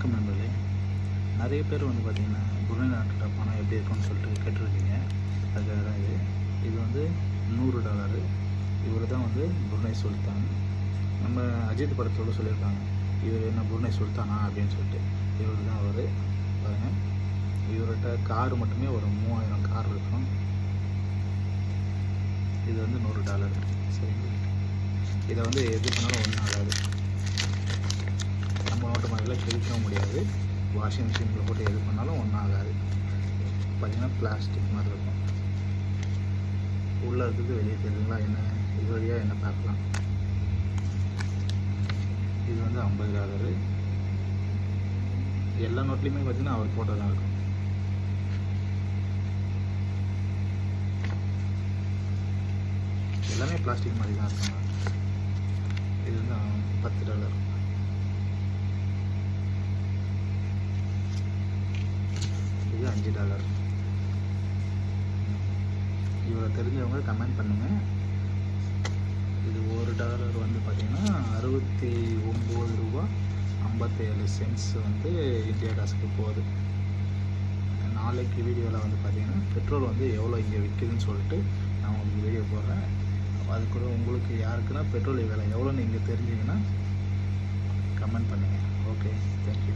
வணக்கம் நண்பர்களே. நிறைய பேர் வந்து பார்த்திங்கன்னா புருணை நாட்டு பணம் எப்படி இருக்குன்னு சொல்லிட்டு கேட்டிருக்கீங்க. அதுக்காக தான் இது வந்து $100. இவர் தான் வந்து புருணை சுல்தான். நம்ம அஜித் படத்தோடு சொல்லியிருக்காங்க, இவர் என்ன புருணை சுல்தானா அப்படின்னு சொல்லிட்டு. இவர் தான் அவர். பாருங்கள், இவர்கிட்ட கார் மட்டுமே ஒரு 3000 கார் இருக்கும். இது வந்து $100. சரிங்களா? இதை வந்து எது பண்ணாலும் ஒன்றும் ஆகாது. நம்ம நோட்டு மாதிரிலாம் கிழிக்கவும் முடியாது. வாஷிங் மிஷினில் போட்டு எது பண்ணாலும் ஒன்றும் ஆகாது. பார்த்திங்கன்னா பிளாஸ்டிக் மாதிரி இருக்கும். உள்ளே இருக்கிறது வெளியே தெரியுதுங்களா? என்ன இது வழியாக என்ன பார்க்கலாம். இது வந்து $50. எல்லா நோட்லேயுமே பார்த்திங்கன்னா அவர் போட்டோ தான் இருக்கும். எல்லாமே பிளாஸ்டிக் மாதிரி தான் இருக்காங்க. இது வந்து $10. இது $5. இவரை தெரிஞ்சவங்க கமெண்ட் பண்ணுங்கள். இது $1 வந்து பார்த்திங்கன்னா $69.57 வந்து இந்தியா காசுக்கு போகுது. நாளைக்கு வீடியோவில் வந்து பார்த்திங்கன்னா பெட்ரோல் வந்து எவ்வளோ இங்கே விற்கிதுன்னு சொல்லிட்டு நான் உங்களுக்கு வீடியோ போடுறேன். அது கூட உங்களுக்கு யாருக்குன்னா பெட்ரோல் விலை எவ்வளோன்னு நீங்கள் தெரிஞ்சிங்கன்னா கமெண்ட் பண்ணுங்கள். Okay, thank you.